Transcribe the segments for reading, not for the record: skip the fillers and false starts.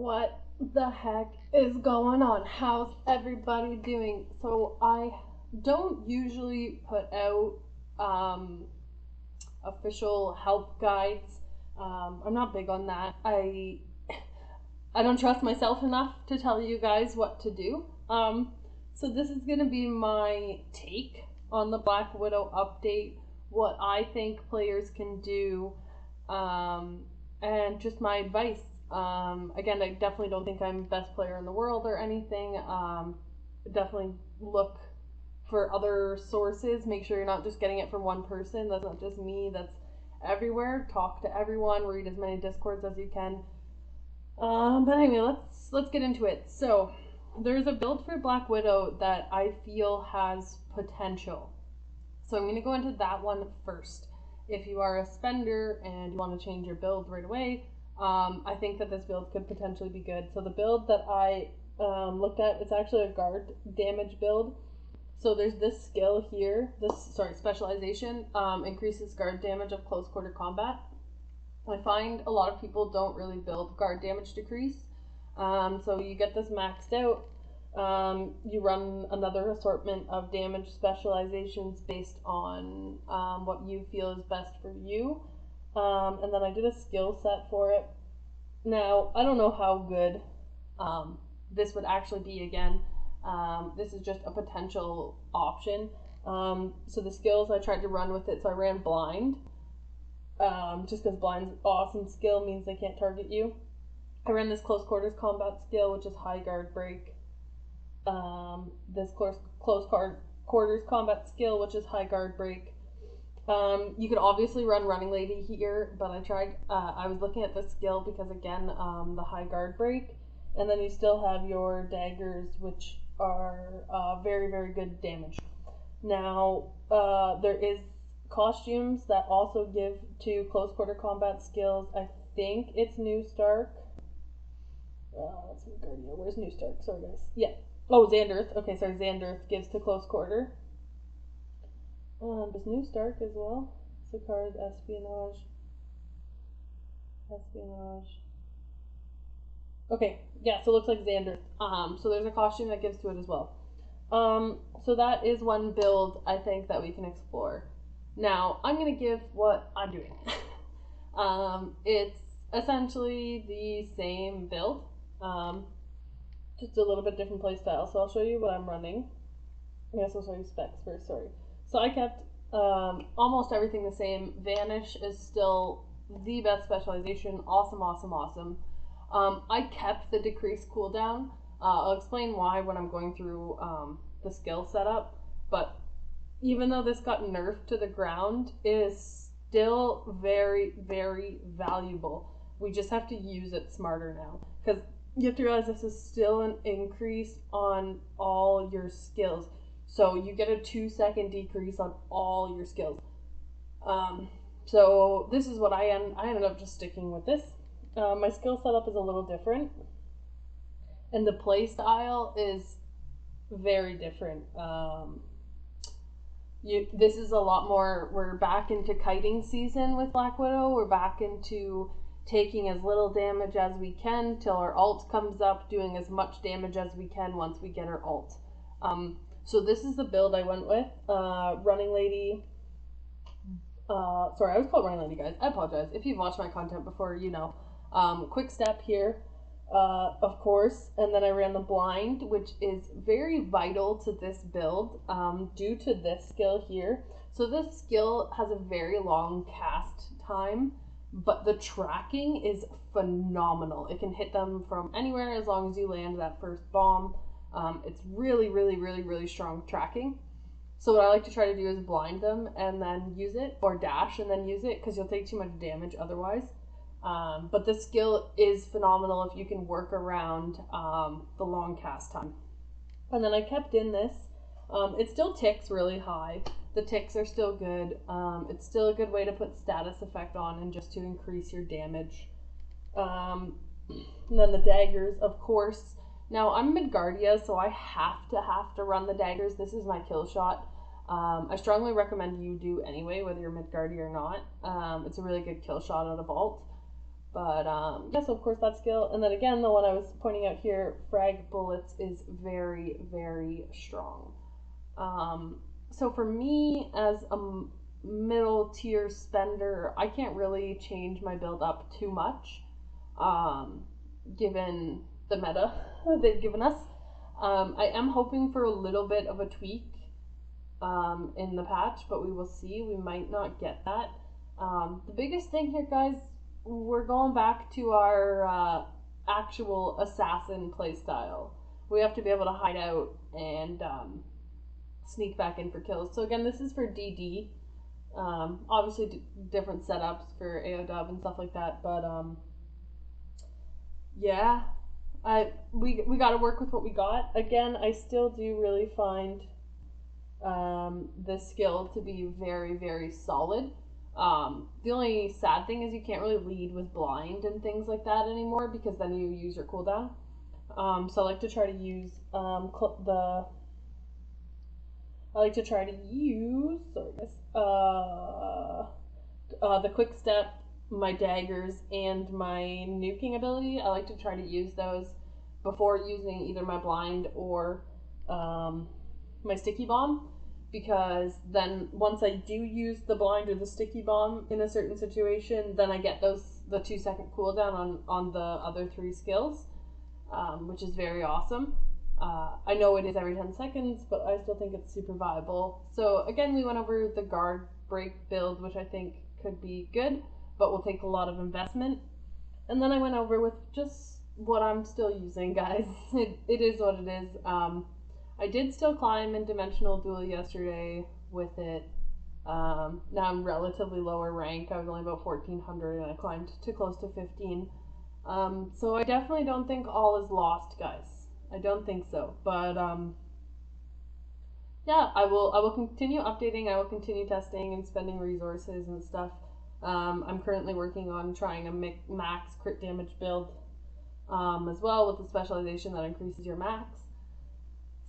What the heck is going on? How's everybody doing? So I don't usually put out um, official help guides. I'm not big on that. I don't trust myself enough to tell you guys what to do. So this is gonna be my take on the Black Widow update, what I think players can do, um, and just my advice. Again, I definitely don't think I'm the best player in the world or anything. Definitely look for other sources. Make sure you're not just getting it from one person. That's not just me. That's everywhere. Talk to everyone. Read as many discords as you can. But anyway, let's get into it. So there's a build for Black Widow that I feel has potential. So I'm going to go into that one first. If you are a spender and you want to change your build right away, I think that this build could potentially be good. So the build that I looked at, it's actually a guard damage build. So there's this skill here, specialization, increases guard damage of close quarter combat. I find a lot of people don't really build guard damage decrease. So you get this maxed out. You run another assortment of damage specializations based on what you feel is best for you. And then I did a skill set for it. Now, I don't know how good this would actually be again. This is just a potential option. So the skills I tried to run with it, so I ran blind. Just because blind's awesome skill means they can't target you. I ran this close quarters combat skill, which is high guard break. This close quarters combat skill, which is high guard break. You could obviously run running lady here, but I tried. I was looking at this skill because again, the high guard break, and then you still have your daggers, which are very very good damage. Now there is costumes that also give to close quarter combat skills. I think it's New Stark. Let's see, Guardia. Where's New Stark? Sorry, guys. Yeah. Oh, Xanderth. Okay, sorry. Xanderth gives to close quarter. Does New Stark as well? Sakaar's espionage. Espionage. Okay, yeah. So it looks like Xanderth. So there's a costume that gives to it as well. So that is one build I think that we can explore. Now I'm gonna give what I'm doing. It's essentially the same build, just a little bit different play style. So I'll show you what I'm running. I guess I'll show you specs first. Sorry. So I kept almost everything the same. Vanish is still the best specialization. Awesome, awesome, awesome. I kept the decreased cooldown. I'll explain why when I'm going through the skill setup. But even though this got nerfed to the ground, it is still very, very valuable. We just have to use it smarter now. Because you have to realize this is still an increase on all your skills. So you get a 2-second decrease on all your skills. So this is what I ended up just sticking with this. My skill setup is a little different. And the play style is very different. This is a lot more, we're back into kiting season with Black Widow. We're back into taking as little damage as we can till our ult comes up, doing as much damage as we can once we get our ult. So this is the build I went with. Running Lady. Sorry, I was called Running Lady, guys. I apologize. If you've watched my content before, you know. Quick step here, of course. And then I ran the blind, which is very vital to this build due to this skill here. So this skill has a very long cast time, but the tracking is phenomenal. It can hit them from anywhere as long as you land that first bomb. It's really, really, really, really strong tracking. So what I like to try to do is blind them and then use it, or dash and then use it, because you'll take too much damage otherwise. But the skill is phenomenal if you can work around the long cast time. And then I kept in this. It still ticks really high. The ticks are still good. It's still a good way to put status effect on and just to increase your damage. And then the daggers, of course. Now I'm Midgardia, so I have to run the daggers. This is my kill shot. I strongly recommend you do anyway, whether you're Midgardia or not. It's a really good kill shot out of ult. But yeah, so of course that skill. And then again, the one I was pointing out here, Frag Bullets, is very, very strong. So for me, as a middle tier spender, I can't really change my build up too much, um, given the meta they've given us. I am hoping for a little bit of a tweak in the patch, but we will see. We might not get that. The biggest thing here, guys, we're going back to our actual assassin playstyle. We have to be able to hide out and sneak back in for kills. So again, this is for DD. Obviously, different setups for AOW and stuff like that, but yeah, we got to work with what we got. Again, I still do really find this skill to be very, very solid. The only sad thing is you can't really lead with blind and things like that anymore because then you use your cooldown. So I like to try to use the quick step, my daggers, and my nuking ability. I like to try to use those before using either my blind or my sticky bomb, because then once I do use the blind or the sticky bomb in a certain situation, then I get the 2-second cooldown on the other 3 skills, which is very awesome. I know it is every 10 seconds, but I still think it's super viable. So again, we went over the guard break build, which I think could be good, but will take a lot of investment. And then I went over with just what I'm still using, guys. It is what it is. I did still climb in Dimensional Duel yesterday with it. Now I'm relatively lower rank. I was only about 1400 and I climbed to close to 15. So I definitely don't think all is lost, guys. I don't think so. But yeah, I will continue updating. I will continue testing and spending resources and stuff. I'm currently working on trying a max crit damage build as well, with the specialization that increases your max.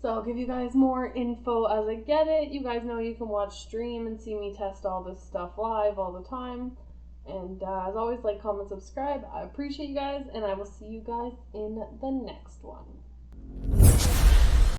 So I'll give you guys more info as I get it. You guys know you can watch stream and see me test all this stuff live all the time. And as always, like, comment, subscribe. I appreciate you guys, and I will see you guys in the next one.